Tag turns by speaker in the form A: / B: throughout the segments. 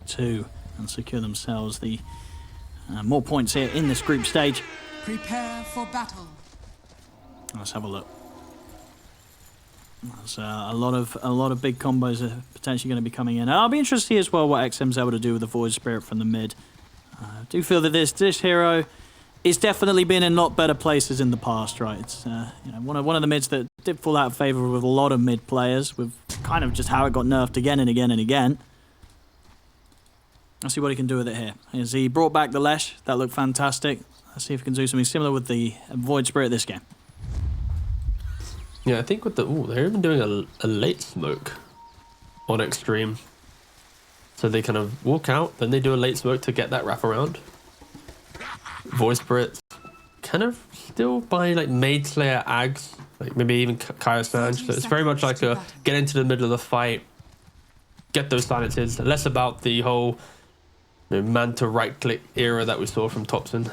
A: Dota2 and secure themselves the more points here in this group stage.
B: Prepare for battle.
A: Let's have a look. There's a lot of big combos are potentially going to be coming in. And I'll be interested to see as well what XM's able to do with the Void Spirit from the mid. I do feel that this hero is definitely been in a lot better places in the past, right? It's you know, one of the mids that did fall out of favor with a lot of mid players, with kind of just how it got nerfed again and again and again. Let's see what he can do with it here. As he brought back the Lesh, that looked fantastic. Let's see if he can do something similar with the Void Spirit this game.
C: Yeah, I think with the... Ooh, they're even doing a late smoke on Xtreme. So they kind of walk out, then they do a late smoke to get that wraparound. Void Spirit kind of still by like Maid Slayer Ags, like maybe even Kaya Sanj. So it's very much like a get into the middle of the fight, get those silences. Less about the whole man to right click era that we saw from Thompson.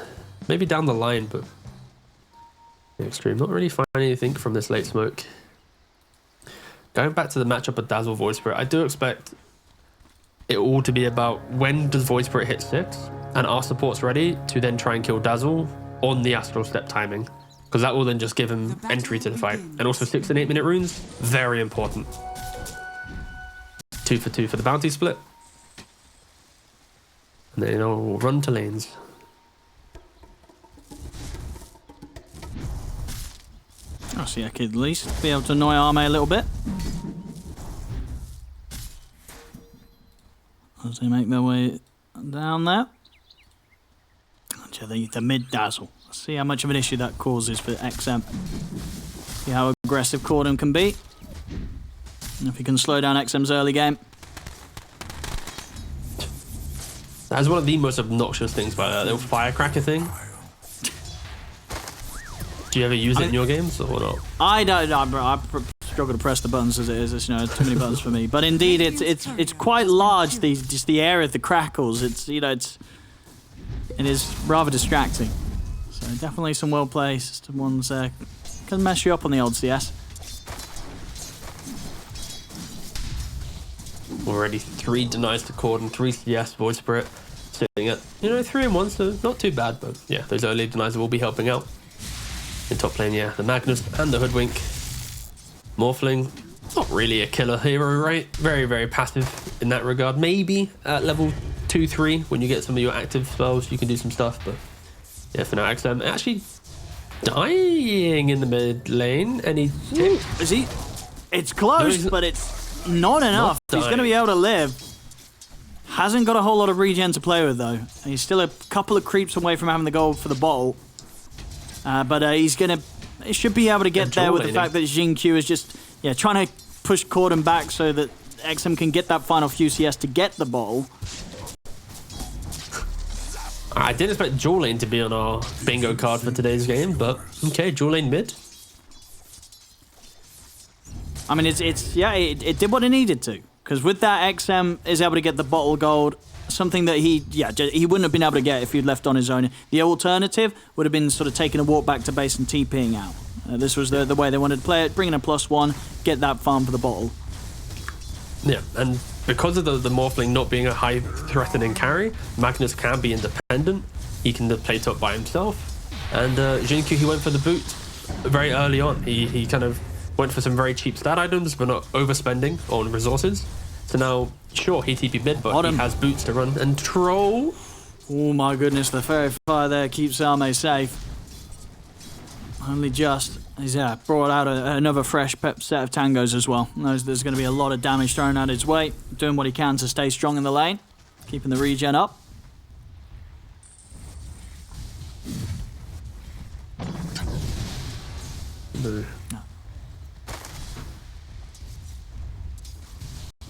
C: Maybe down the line, but Xtreme not really finding anything from this late smoke. Going back to the matchup of Dazzle Void Spirit, I do expect it all to be about when does Void Spirit hit 6 and our support's ready to then try and kill Dazzle on the Astral Step timing, because that will then just give him entry to the fight. And also 6 and 8 minute runes, very important. 2 for 2 for the bounty split. And then we'll run to lanes.
A: I see I could at least be able to annoy Arme a little bit. As they make their way down there. The mid dazzle. Let's see how much of an issue that causes for XM. See how aggressive Corden can be. And if he can slow down XM's early game.
C: That's one of the most obnoxious things by that little firecracker thing. Do you ever use it in your games or not?
A: I don't. I struggle to press the buttons as it is. It's, you know, too many buttons for me. But indeed, it's quite large. Just the area of the crackles. It's, you know, it is rather distracting. So definitely some well placed ones can mess you up on the old CS.
C: Already 3 denies to Corden, 3 CS Void Spirit, sitting at 3 and 1, so not too bad. But yeah, those early denies will be helping out. In top lane, yeah, the Magnus and the Hoodwink. Morphling, not really a killer hero, right? Very, very passive in that regard. Maybe at level 2, 3, when you get some of your active spells, you can do some stuff. But yeah, for now, XM actually dying in the mid lane. And
A: is he? It's close, but it's not enough. He's going to be able to live. Hasn't got a whole lot of regen to play with, though. He's still a couple of creeps away from having the gold for the bottle. But he should be able to get there with the fact that Jin Q is just trying to push Corden back so that XM can get that final few CS to get the bottle.
C: I didn't expect dual lane to be on our bingo card for today's game, but okay, dual lane mid.
A: I mean, it did what it needed to, because with that XM is able to get the bottle gold. Something that he wouldn't have been able to get if he'd left on his own. The alternative would have been sort of taking a walk back to base and TPing out. This was the way they wanted to play it, bring in a +1, get that farm for the bottle.
C: Yeah, and because of the Morphling not being a high threatening carry, Magnus can be independent. He can play top by himself. And Jinku, he went for the boot very early on. He kind of went for some very cheap stat items, but not overspending on resources. So now, sure, he TP mid, but he has boots to run and troll.
A: Oh my goodness, the Fairy Fire there keeps Arme safe. Only just. He's brought out another fresh set of tangos as well. Knows there's going to be a lot of damage thrown at his way. Doing what he can to stay strong in the lane. Keeping the regen up.
C: No.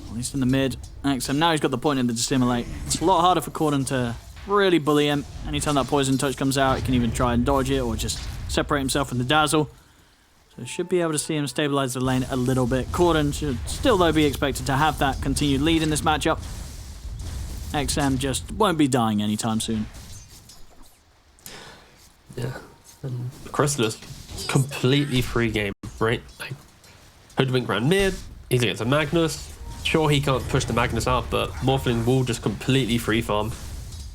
A: At least in the mid. XM, now he's got the point in the dissimulate. It's a lot harder for Corden to really bully him. Anytime that poison touch comes out, he can either try and dodge it or just separate himself from the dazzle. So should be able to see him stabilize the lane a little bit. Corden should still, though, be expected to have that continued lead in this matchup. XM just won't be dying anytime soon.
C: Yeah. And Chrysalis, completely free game, right? Like, Hoodwink ran mid, he's against a Magnus. Sure, he can't push the Magnus out, but Morphling will just completely free farm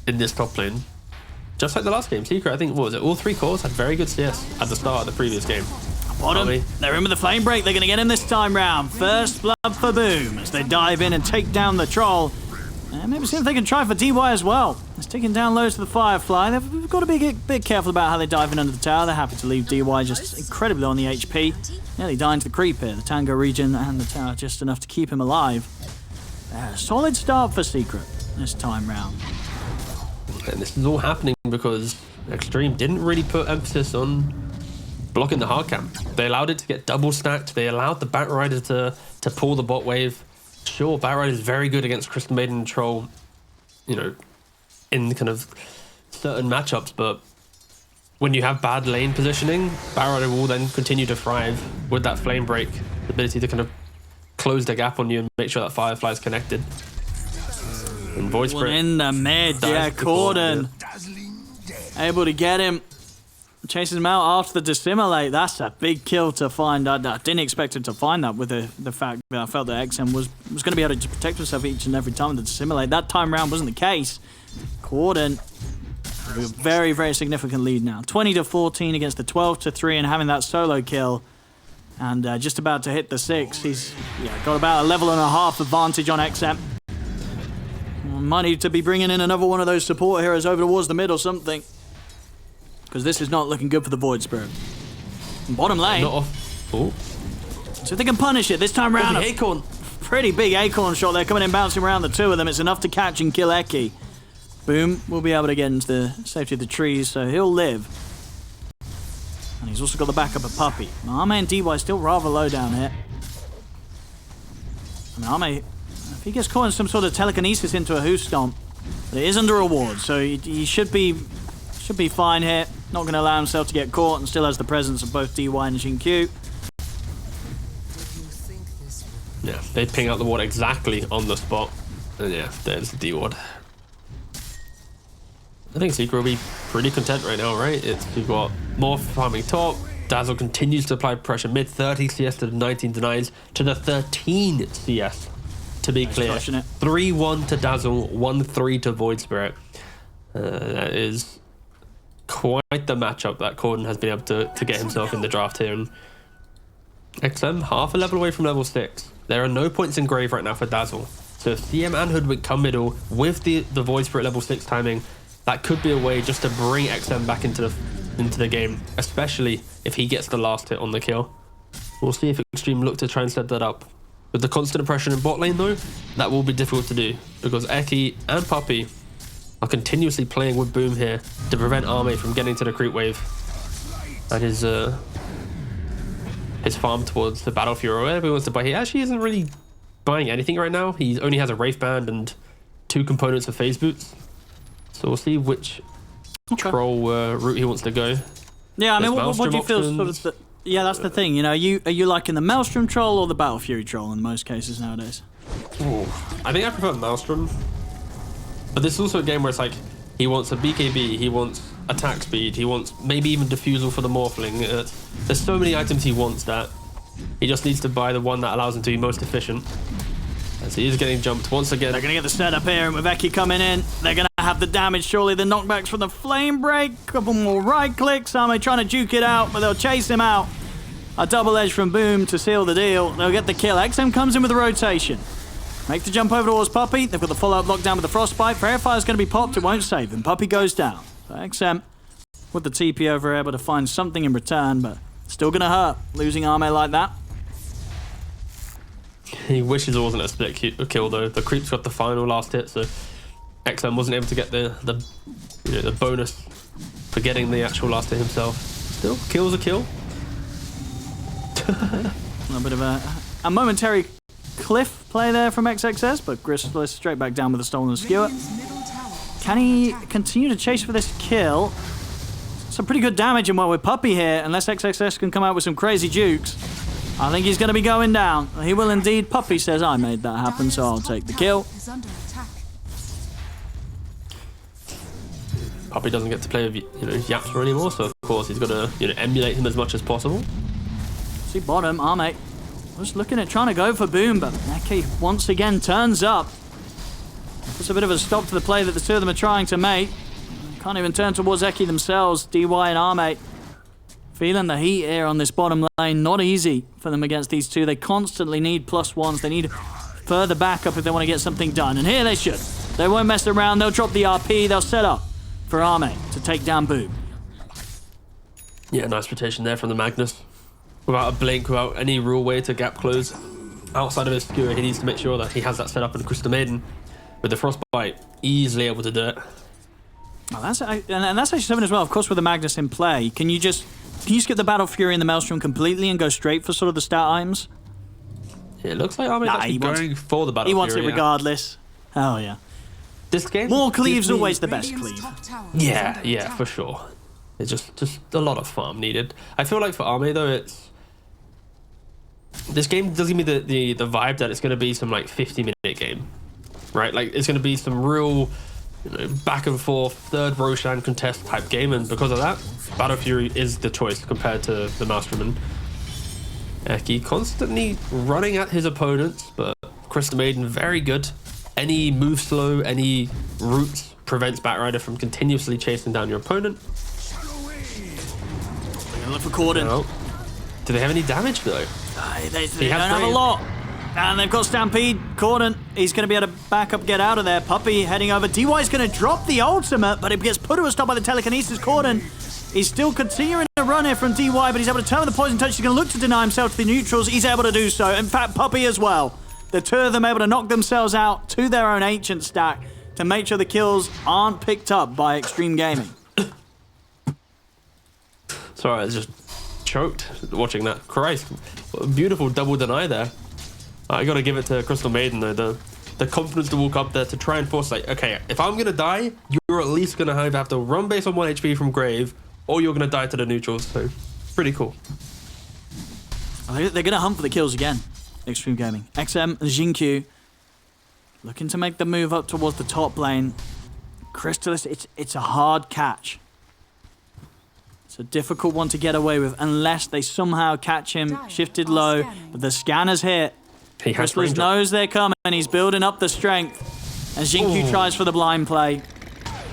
C: in this top lane. Just like the last game. Secret, I think, what was it? All 3 cores had very good CS at the start of the previous game.
A: Bottom, they're in with the flame break. They're going to get in this time round. First blood for Boom as they dive in and take down the troll. And maybe see if they can try for DY as well. It's taking down lows to the Firefly. They've got to be a bit careful about how they dive in under the tower. They're happy to leave DY just incredibly on the HP. Nearly dying to the creep here. The Tango region and the tower just enough to keep him alive. Solid start for Secret this time round.
C: And this is all happening because Xtreme didn't really put emphasis on blocking the hard camp. They allowed it to get double stacked. They allowed the Batrider to pull the bot wave. Sure, Batrider is very good against Crystal Maiden and Troll, you know, in kind of certain matchups, but when you have bad lane positioning, Batrider will then continue to thrive with that flame break, the ability to kind of close the gap on you and make sure that Firefly is connected. And Voice Break
A: in the mid, yeah, Corden. Able to get him. Chases him out after the dissimulate. That's a big kill to find. I didn't expect him to find that with the fact that I felt that XM was going to be able to protect himself each and every time with the dissimulate. That time round wasn't the case. Corden, a very, very significant lead now. 20-14 against the 12-3 and having that solo kill. And just about to hit the 6. He's got about a level and a half advantage on XM. Might need to be bringing in another one of those support heroes over towards the mid or something. Because this is not looking good for the Void Spirit. Bottom lane.
C: Oh.
A: So if they can punish it this time round.
C: Acorn.
A: Pretty big Acorn shot. They're coming in bouncing around the 2 of them. It's enough to catch and kill Eki. Boom will be able to get into the safety of the trees, so he'll live. And he's also got the backup of Puppey. Our man DY is still rather low down here. I mean, Arme, if he gets caught in some sort of telekinesis into a hoof stomp, but it is under a ward, so he should be fine here. Not going to allow himself to get caught and still has the presence of both DY and Xingqiu.
C: Yeah, they ping out the ward exactly on the spot. And yeah, there's the D ward. I think Secret will be pretty content right now, right? You've got more farming top. Dazzle continues to apply pressure mid, 30 CS to the 19 denies to the 13 CS. To be clear, 3-1 to Dazzle, 1-3 to Void Spirit. That is quite the matchup that Corden has been able to get himself in the draft here. And XM half a level away from level 6. There are no points in grave right now for Dazzle. So if CM and Hoodwink come middle with the Void Spirit level 6 timing, that could be a way just to bring XM back into the game, especially if he gets the last hit on the kill. We'll see if Xtreme look to try and set that up. With the constant oppression in bot lane though, that will be difficult to do because Eki and Puppey are continuously playing with Boom here to prevent Arme from getting to the creep wave and his farm towards the Battle Fury or whatever he wants to buy. He actually isn't really buying anything right now. He only has a Wraith Band and 2 components of Phase Boots. So we'll see which troll route he wants to go.
A: Yeah, I mean, what do you feel sort of... Yeah, that's the thing. You know, are you liking the Maelstrom troll or the Battle Fury troll in most cases nowadays?
C: Ooh, I think I prefer Maelstrom. But this is also a game where it's like, he wants a BKB, he wants attack speed, he wants maybe even defusal for the Morphling. There's so many items he wants that he just needs to buy the one that allows him to be most efficient. And so he's getting jumped once again.
A: They're going to get the setup here, and with Eki coming in, they're going to have the damage, surely. The knockbacks from the flame break. Couple more right clicks. Arme trying to juke it out, but they'll chase him out. A double edge from Boom to seal the deal. They'll get the kill. XM comes in with the rotation. Make the jump over towards Puppey. They've got the follow-up lockdown with the Frostbite. Verifire's going to be popped. It won't save them. Puppey goes down. So XM, with the TP over, able to find something in return, but still going to hurt. Losing Arme like that.
C: He wishes it wasn't a split kill though. The creeps got the final last hit, so XM wasn't able to get the bonus for getting the actual last hit himself. Still, kill's a kill.
A: A little bit of a momentary cliff play there from XXS, but Gristless straight back down with a stolen skewer. Can he continue to chase for this kill? Some pretty good damage in what with Puppey here, unless XXS can come out with some crazy jukes. I think he's going to be going down. He will indeed. Puppey says, I made that happen, so I'll take the kill.
C: Puppey doesn't get to play with Yapster anymore, so of course he's got to emulate him as much as possible.
A: See bottom, Arme Was looking at trying to go for Boom, but Eki once again turns up. Puts a bit of a stop to the play that the two of them are trying to make. Can't even turn towards Eki themselves. DY and Arme feeling the heat here on this bottom lane. Not easy for them against these two. They constantly need +1s. They need further backup if they want to get something done. And here they should. They won't mess around. They'll drop the RP. They'll set up for Arme to take down Boom.
C: Yeah, nice rotation there from the Magnus. Without a blink, without any real way to gap close. Outside of his skewer, he needs to make sure that he has that set up in Crystal Maiden. With the Frostbite, easily able to do it.
A: Oh, that's actually something as well. Of course, with the Magnus in play, can you skip the Battle Fury and the Maelstrom completely and go straight for sort of the stat items?
C: Yeah, it looks like Armin's actually going for the Battle Fury.
A: He wants it regardless. Oh, yeah.
C: This game...
A: More cleave's always the best cleave.
C: Yeah, for sure. It's just a lot of farm needed. I feel like for Arme, though, it's... This game does give me the vibe that it's going to be some, like, 50-minute game. Right? Like, it's going to be some real... back and forth, third Roshan contest type game, and because of that, Battle Fury is the choice compared to the Masterman. Eki constantly running at his opponents, but Crystal Maiden very good. Any move slow, any route prevents Batrider from continuously chasing down your opponent.
A: They're gonna look for Corden.
C: No. Do they have any damage though?
A: They don't have a lot. And they've got Stampede. Corden, he's going to be able to back up, get out of there. Puppey heading over. DY's going to drop the ultimate, but it gets put to a stop by the telekinesis. Corden, he's still continuing to run here from DY, but he's able to turn with the poison touch. He's going to look to deny himself to the neutrals. He's able to do so. In fact, Puppey as well. The two of them able to knock themselves out to their own ancient stack to make sure the kills aren't picked up by Xtreme Gaming.
C: Sorry, I was just choked watching that. Christ, what a beautiful double deny there. I gotta give it to Crystal Maiden though, the confidence to walk up there to try and force, like, okay, if I'm gonna die, you're at least gonna have to run base on 1 HP from Grave, or you're gonna die to the neutrals, so pretty cool.
A: They're gonna hunt for the kills again, Xtreme Gaming. XM, Jinkyu, looking to make the move up towards the top lane. Crystalis, it's a hard catch. It's a difficult one to get away with, unless they somehow catch him, shifted low, but the scanner's hit. Crystalis knows they're coming, and he's building up the strength. And Jinkyu tries for the blind play.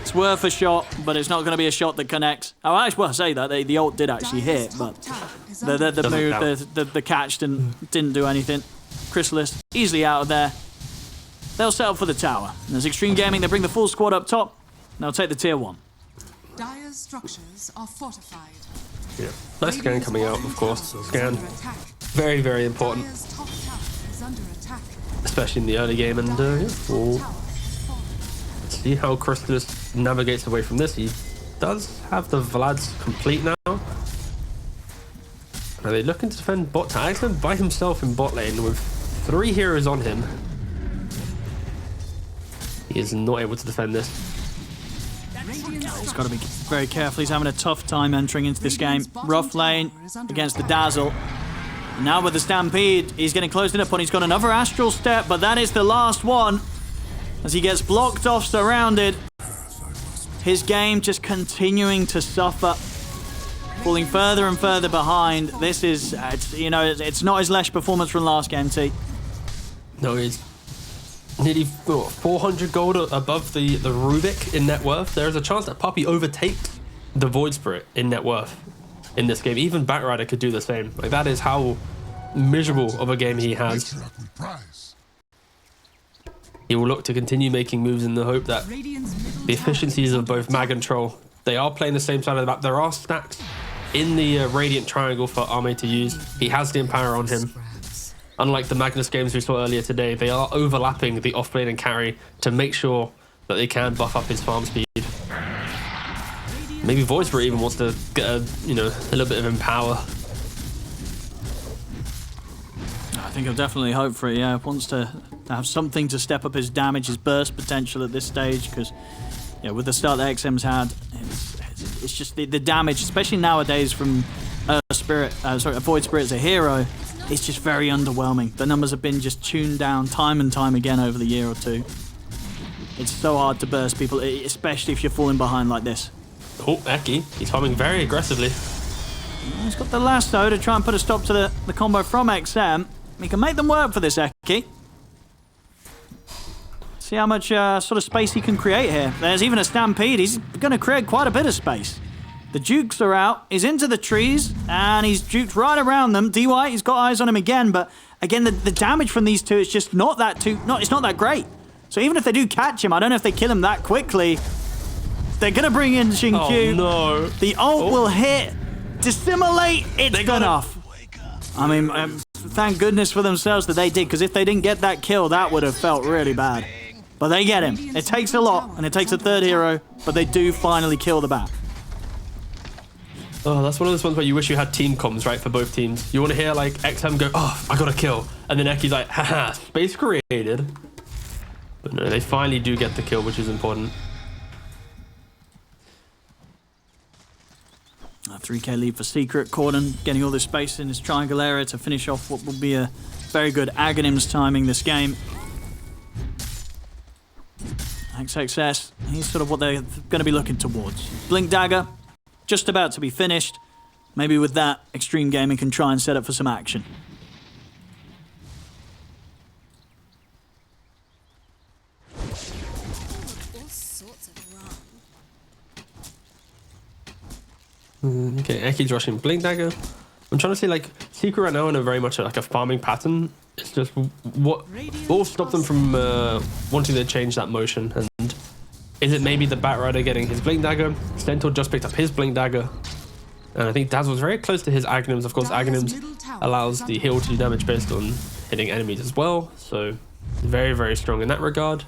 A: It's worth a shot, but it's not going to be a shot that connects. Oh, I actually say that the ult did actually hit, but the catch didn't do anything. Crystalis easily out of there. They'll settle for the tower. And as Xtreme Gaming, they bring the full squad up top. And they'll take the tier 1.
B: Dire's structures are fortified.
C: Yeah, nice scan coming out, of course. Scan, very, very important. Especially in the early game, and we'll see how Crystalis navigates away from this. He does have the Vlads complete now. Are they looking to defend bot? Axeman by himself in bot lane with 3 heroes on him. He is not able to defend this.
A: He's got to be very careful. He's having a tough time entering into this game. Rough lane against the Dazzle. Now with the Stampede, he's getting close enough on. He's got another Astral Step, but that is the last one. As he gets blocked off, surrounded. His game just continuing to suffer. Falling further and further behind. This is, it's not his Lesh performance from last game, T.
C: No, he's nearly 400 gold above the Rubik in net worth. There is a chance that Puppey overtakes the Void Spirit in net worth in this game. Even Batrider could do the same. Like, that is how miserable of a game he has. He will look to continue making moves in the hope that the efficiencies of both Mag and Troll, they are playing the same side of the map. There are stacks in the Radiant Triangle for Arme to use. He has the Empower on him. Unlike the Magnus games we saw earlier today, they are overlapping the off-lane and carry to make sure that they can buff up his farm speed. Maybe Void Spirit even wants to get a little bit of Empower.
A: I think he'll definitely hope for it, yeah. Wants to have something to step up his damage, his burst potential at this stage, because with the start that XM's had, it's just the damage, especially nowadays from Void Spirit as a hero, it's just very underwhelming. The numbers have been just tuned down time and time again over the year or two. It's so hard to burst people, especially if you're falling behind like this.
C: Oh, Eki, he's farming very aggressively.
A: He's got the lasso to try and put a stop to the combo from XM. He can make them work for this Eki. See how much sort of space he can create here. There's even a Stampede. He's going to create quite a bit of space. The Dukes are out. He's into the trees, and he's duked right around them. DY, he's got eyes on him again, but again, the damage from these two is just it's not that great. So even if they do catch him, I don't know if they kill him that quickly. They're going to bring in Xinkyu.
C: Oh, no.
A: The ult will hit. Dissimulate. It's good enough. I mean, thank goodness for themselves that they did, because if they didn't get that kill, that would have felt really bad. But they get him. It takes a lot, and it takes a third hero, but they do finally kill the bat.
C: Oh, that's one of those ones where you wish you had team comms, right, for both teams. You want to hear, like, XM go, oh, I got a kill. And then Eki's like, haha, space created. But no, they finally do get the kill, which is important.
A: A 3k lead for Secret. Corden getting all this space in his triangle area to finish off what will be a very good Aghanims timing this game. XXS, he's sort of what they're going to be looking towards. Blink Dagger, just about to be finished. Maybe with that, Xtreme Gaming can try and set up for some action.
B: All sorts of
C: Okay, Eki's rushing Blink Dagger. I'm trying to see, like, Secret right now in a very much like a farming pattern. It's just what will stop them from wanting to change that motion. And is it maybe the Bat Rider getting his Blink Dagger? Centaur just picked up his Blink Dagger. And I think Dazzle's very close to his Aghanims. Of course, Aghanims allows the heal to do damage based on hitting enemies as well. So very, very strong in that regard.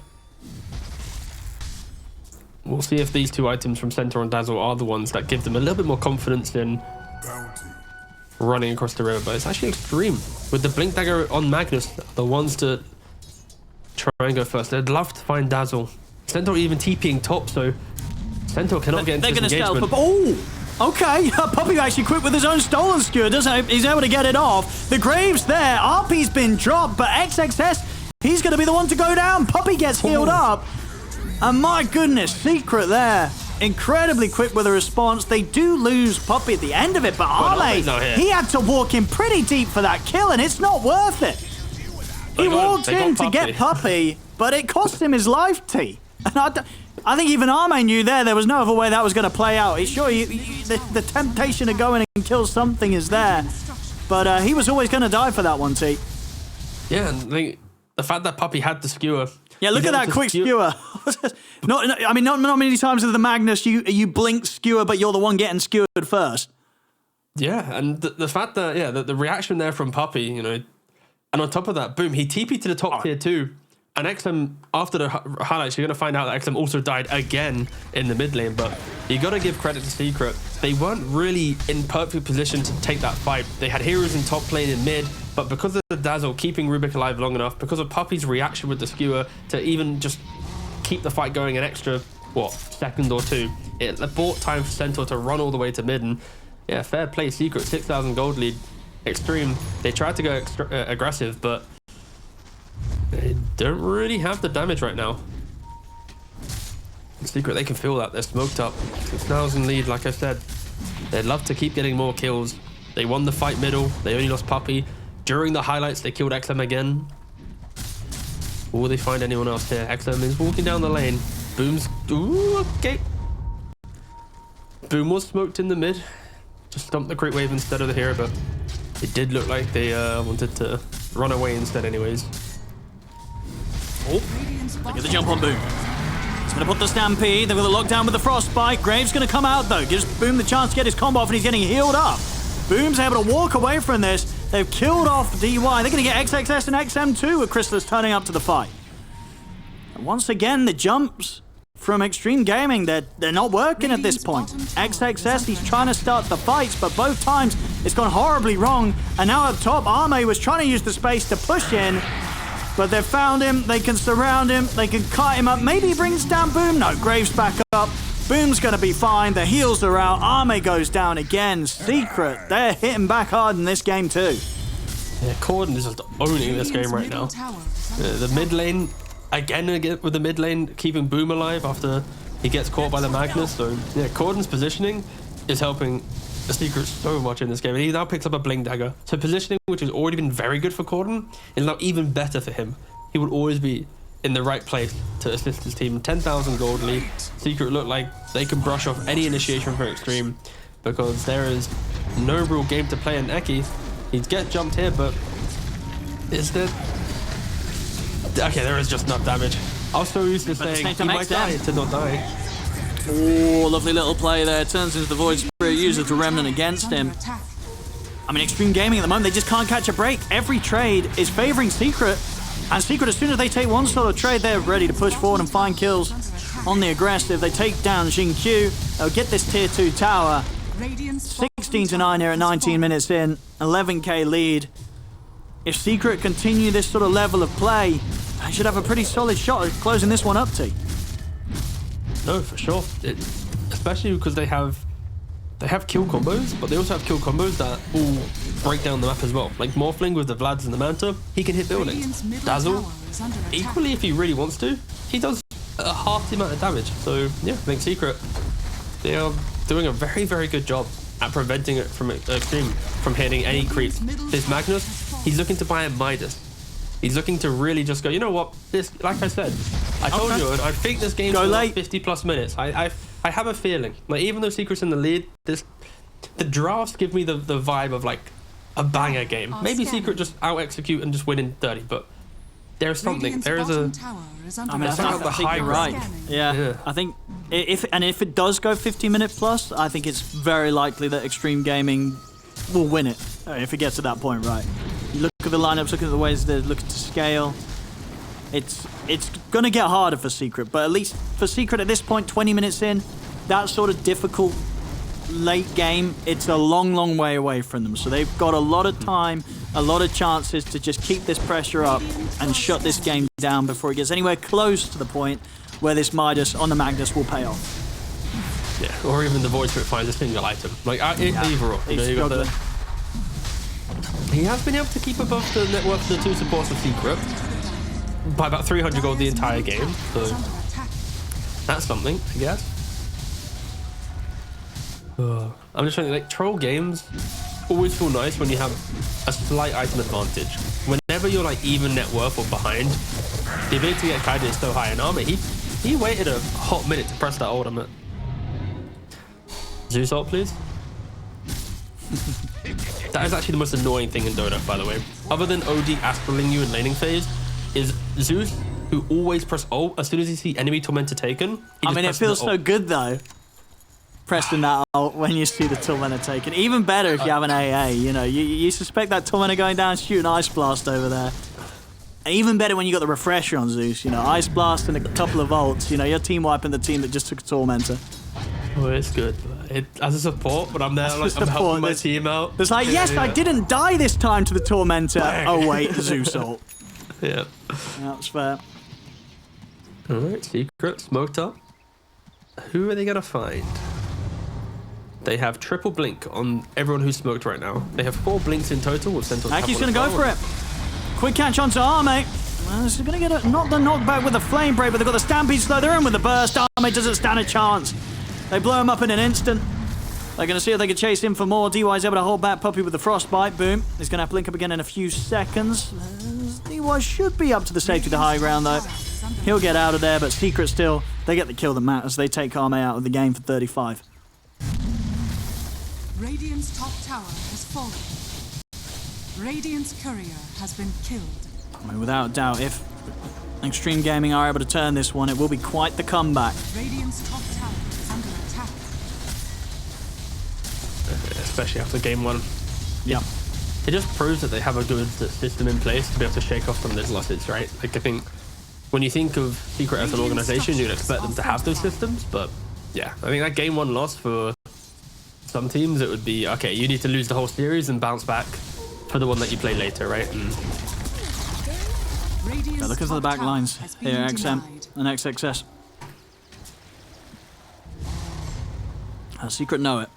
C: We'll see if these two items from Centaur and Dazzle are the ones that give them a little bit more confidence in running across the river. But it's actually Xtreme with the Blink Dagger on Magnus, the ones to try and go first. They'd love to find Dazzle. Centaur even TPing top, so Centaur cannot get into this engagement.
A: Oh, okay. Puppey actually quit with his own stolen skewer. He's able to get it off. The Grave's there. RP's been dropped, but XXS, he's going to be the one to go down. Puppey gets healed up. And my goodness, Secret there. Incredibly quick with a response. They do lose Puppey at the end of it, but Arme, he had to walk in pretty deep for that kill, and it's not worth it. He walked in to get Puppey, but it cost him his life, T. And I think even Arme knew there was no other way that was going to play out. He's sure the temptation to go in and kill something is there, but he was always going to die for that one, T.
C: Yeah, and the fact that Puppey had the skewer.
A: Yeah, look at that quick skewer. I mean, not many times with the Magnus you blink skewer, but you're the one getting skewered first.
C: Yeah, and the fact that the reaction there from Puppey, you know, and on top of that, boom, he TP'd to the top tier 2. And XM, after the highlights, you're going to find out that XM also died again in the mid lane. But you got to give credit to Secret. They weren't really in perfect position to take that fight. They had heroes in top lane and mid, but because of the Dazzle keeping Rubik alive long enough, because of Puppey's reaction with the skewer to even just keep the fight going an extra, second or two, it bought time for Centaur to run all the way to mid. And yeah, fair play, Secret, 6,000 gold lead. Xtreme, they tried to go aggressive, but they don't really have the damage right now. Secret, they can feel that. They're smoked up. 6,000 lead, like I said. They'd love to keep getting more kills. They won the fight middle. They only lost Puppey. During the highlights, they killed XM again. Will they find anyone else here? XM is walking down the lane. Boom's... Ooh, okay. Boom was smoked in the mid. Just stumped the crit wave instead of the hero, but it did look like they wanted to run away instead anyways.
A: Oh, they get the jump on Boom. He's going to put the Stampede. They've got the lockdown with the Frostbite. Graves going to come out, though. Gives Boom the chance to get his combo off, and he's getting healed up. Boom's able to walk away from this. They've killed off DY. They're going to get XXS and XM too, with Chrysalis turning up to the fight. And once again, the jumps from Xtreme Gaming, they're not working at this point. XXS, he's trying to start the fights, but both times it's gone horribly wrong. And now up top, Arme was trying to use the space to push in, but they've found him. They can surround him. They can kite him up. Maybe he brings down Boom. No, Graves back up. Boom's going to be fine. The heals are out. Arme goes down again. Secret, they're hitting back hard in this game too.
C: Yeah, Corden is just owning this game right now. The mid lane, again with the mid lane, keeping Boom alive after he gets caught by the Magnus. So yeah, Corden's positioning is helping the Secret so much in this game, and he now picks up a Bling Dagger. So positioning, which has already been very good for Corden, is now even better for him. He would always be in the right place to assist his team. 10,000 gold lead. Secret look like they can brush off any initiation for Xtreme because there is no real game to play in Eki. He'd get jumped here, but is there... Okay, there is just enough damage. I was so used to saying he might die to not die.
A: Oh, lovely little play there. Turns into the Void Spirit, uses the Remnant against him. I mean, Xtreme Gaming at the moment, they just can't catch a break. Every trade is favoring Secret. And Secret, as soon as they take one solo trade, they're ready to push forward and find kills on the aggressive. They take down Xingqiu. They'll get this tier 2 tower. 16-9 here at 19 minutes in. 11k lead. If Secret continue this sort of level of play, they should have a pretty solid shot at closing this one up, T.
C: No, for sure. Especially because they have kill combos, but they also have kill combos that will break down the map as well. Like Morphling with the Vlads and the Manta, he can hit buildings. Dazzle, equally if he really wants to, he does half the amount of damage. So yeah, I think Secret, they are doing a very, very good job at preventing it from Xtreme from hitting any creeps. This Magnus, he's looking to buy a Midas. He's looking to really just go, you know what, this, like I said, I told you, I think this game's like 50 plus minutes. I have a feeling, like even though Secret's in the lead, the drafts give me the vibe of like a banger game. Maybe Secret just out-execute and just win in 30, but there's something, there is a...
A: I mean, I think the high right. Yeah, I think if it does go 50-minute plus, I think it's very likely that Xtreme Gaming will win it if it gets to that point, right? You look at the lineups, look at the ways they're looking to scale. It's going to get harder for Secret, but at least for Secret at this point, 20 minutes in, that sort of difficult late game, it's a long, long way away from them. So they've got a lot of time, a lot of chances to just keep this pressure up and shut this game down before it gets anywhere close to the point where this Midas on the Magnus will pay off.
C: Yeah, or even the Void Spirit finds a single item. Like, either or. He has been able to keep above the net worth of the two supports of Secret by about 300 gold the entire game, so that's something, I guess. I'm just trying to, like, troll games always feel nice when you have a slight item advantage. Whenever you're like even net worth or behind, the ability to get guided is so high in armor. He waited a hot minute to press that ultimate. Zeus ult, please. That is actually the most annoying thing in Dota, by the way. Other than OD astraling you in laning phase, is Zeus, who always press ult as soon as you see enemy Tormentor taken.
A: I mean, it feels so good though, pressing that ult when you see the Tormentor taken. Even better if you have an AA, you know, you suspect that Tormentor going down, shoot an Ice Blast over there. And even better when you got the refresher on Zeus, you know, Ice Blast and a couple of ults, you know, you're team wiping the team that just took a Tormentor.
C: Oh, it's good. As a support, when I'm there, like, I'm helping my team out.
A: It's like, yes, I didn't die this time to the Tormentor. Oh, wait, Zeus ult.
C: Yeah.
A: That's fair.
C: Alright, Secret, smoked up. Who are they going to find? They have triple blink on everyone who's smoked right now. They have 4 blinks in total with Centaur's.
A: Aki's going to go for it. Quick catch onto Arme. He's going to get not the knockback with the Flame Break, but they've got the Stampede Slow. They're in with the burst. Arme doesn't stand a chance. They blow him up in an instant. They're going to see if they can chase him for more. DY's able to hold back Puppy with the Frostbite. Boom. He's going to have to link up again in a few seconds. DY should be up to the safety of the high ground, though. He'll get out of there, but Secret still, they get the kill that matters. They take Arme out of the game for 35.
B: Radiant's top tower has fallen. Radiant's courier has been killed.
A: I mean, without doubt, if Xtreme Gaming are able to turn this one, it will be quite the comeback.
B: Radiant's top tower is under attack.
C: Especially after game 1.
A: Yeah.
C: It just proves that they have a good system in place to be able to shake off some of those losses, right? Like, I think when you think of Secret as an organization, you'd expect them to have those systems, but yeah, I think that game 1 loss for some teams, it would be, okay, you need to lose the whole series and bounce back for the one that you play later, right? And
A: yeah, look at the back lines here, XM and XXS. Secret know it.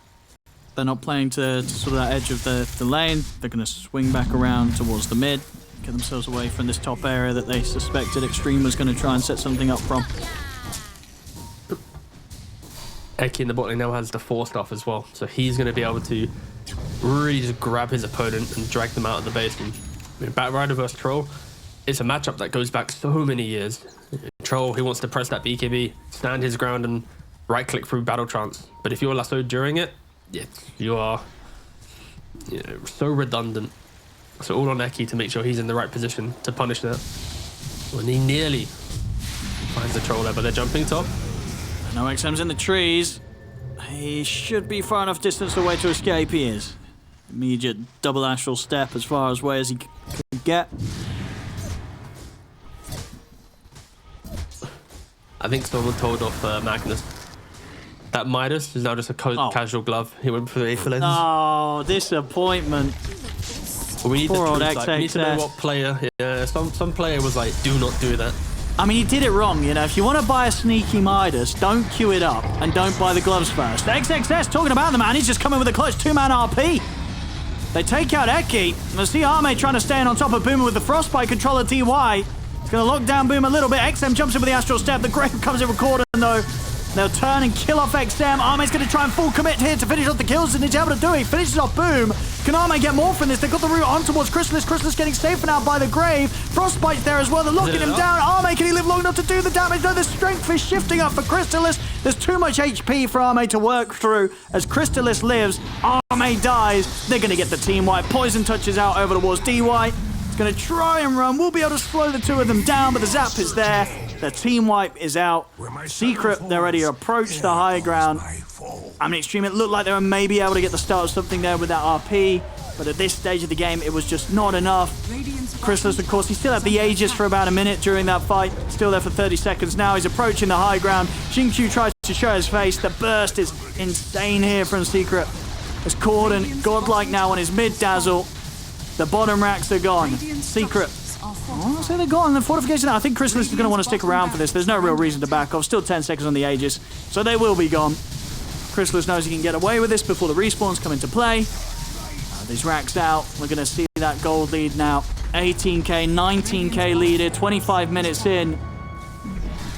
A: They're not playing to sort of that edge of the lane. They're going to swing back around towards the mid, get themselves away from this top area that they suspected Xtreme was going to try and set something up from.
C: Eki in the bot lane now has the 4-staff as well. So he's going to be able to really just grab his opponent and drag them out of the base. And Batrider versus Troll, it's a matchup that goes back so many years. Troll, he wants to press that BKB, stand his ground and right-click through Battle Trance. But if you're lassoed during it, yeah, you are so redundant. So all on Eki to make sure he's in the right position to punish that. When he nearly finds the Troll there, but they're jumping top.
A: No XM's in the trees. He should be far enough distance away to escape. He is. Immediate double astral step as far away as he could get.
C: I think someone told off Magnus. That Midas is now just a casual glove. He went for the Aether Lens.
A: Oh, disappointment.
C: We need
A: Poor old
C: we need to know
A: XXS.
C: what player. Yeah, some player was like, do not do that.
A: I mean, he did it wrong, you know. If you want to buy a sneaky Midas, don't queue it up and don't buy the gloves first. XXS talking about the man. He's just coming with a clutch 2-man RP. They take out Eki. I see Arme trying to stay in on top of Boomer with the Frostbite controller DY. He's going to lock down Boomer a little bit. XM jumps in with the Astral Step. The Grave comes in with Corden, though. They'll turn and kill off XM. Arme's going to try and full commit here to finish off the kills, and he's able to do it. He finishes off Boom. Can Arme get more from this? They've got the route on towards Chrysalis. Chrysalis getting safe now by the Grave. Frostbite's there as well. They're locking him down. Arme, can he live long enough to do the damage? No, the strength is shifting up for Chrysalis. There's too much HP for Arme to work through. As Chrysalis lives, Arme dies. They're going to get the team wipe. Poison touches out over towards DY. He's going to try and run. We'll be able to slow the two of them down, but the zap is there. The team wipe is out. Secret, they're ready to approach the high ground. I mean, Xtreme, it looked like they were maybe able to get the start of something there with that RP, but at this stage of the game, it was just not enough. Chrysalis, of course, he still had the Aegis for about a minute during that fight. Still there for 30 seconds now. He's approaching the high ground. Xingqiu tries to show his face. The burst is insane here from Secret. As Corden, godlike now on his mid-dazzle. The bottom racks are gone. Secret. Oh, so they're gone. The fortification. I think Chrysalis is going to want to stick around for this. There's no real reason to back off. Still 10 seconds on the Aegis, so they will be gone. Chrysalis knows he can get away with this before the respawns come into play. These racks out. We're going to see that gold lead now. 18k, 19k lead here. 25 minutes in.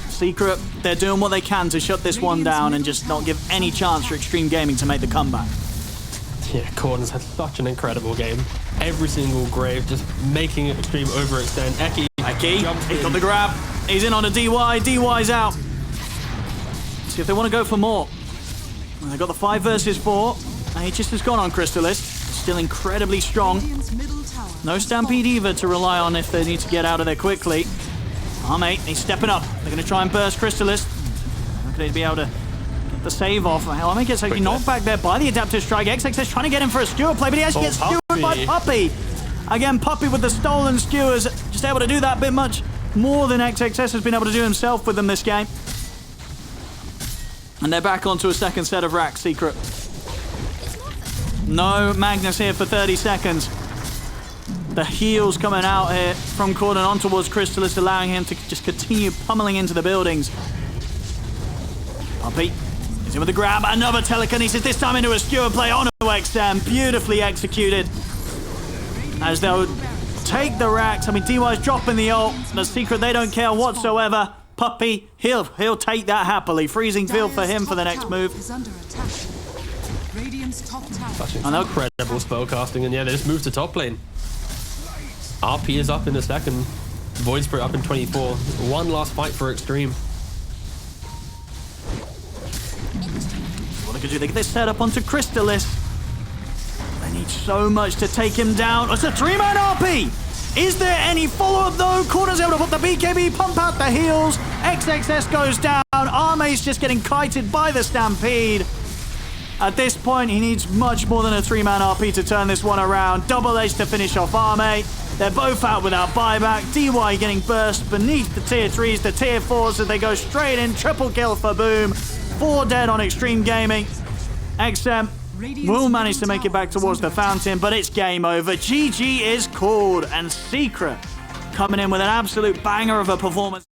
A: Secret, they're doing what they can to shut this one down and just not give any chance for Xtreme Gaming to make the comeback.
C: Yeah, Corden's had such an incredible game. Every single Grave just making Xtreme overextend. Eki,
A: he's got the grab. He's in on a DY. DY's out. See if they want to go for more. Well, they've got the 5 versus 4. Aegis has gone on Chrysalis. Still incredibly strong. No Stampede either to rely on if they need to get out of there quickly. Arme, he's stepping up. They're going to try and burst Chrysalis. Not going to be able to get the save off. Arme gets actually knocked back there by the Adaptive Strike. XXS trying to get him for a skewer play, but he actually gets skewered by Puppey. Again, Puppey with the stolen skewers. Just able to do that bit much more than XXS has been able to do himself with them this game. And they're back onto a second set of racks, Secret. No Magnus here for 30 seconds. The heals coming out here from Corden on towards Chrysalis, allowing him to just continue pummeling into the buildings. Puppey is in with the grab. Another telekinesis, this time into a skewer play onto XM. Beautifully executed. As they'll take the racks. I mean, DY's dropping the ult. The Secret, they don't care whatsoever. Puppey, he'll take that happily. Freezing field for him for the next move.
C: Such incredible spellcasting, and yeah, they just moved to top lane. RP is up in a second. Void Spirit up in 24. One last fight for Xtreme.
A: What they could do, they get this set up onto Chrysalis. They need so much to take him down. It's a 3-man RP! Is there any follow-up though? Corden's able to put the BKB, pump out the heals. XXS goes down. Arme's just getting kited by the Stampede. At this point, he needs much more than a 3-man RP to turn this one around. Double Edge to finish off Arme. They're both out without buyback. DY getting burst beneath the tier 3s, the tier 4s, as they go straight in. Triple kill for Boom. 4 dead on Xtreme Gaming. XM will manage to make it back towards the fountain, but it's game over. GG is called, and Secret coming in with an absolute banger of a performance.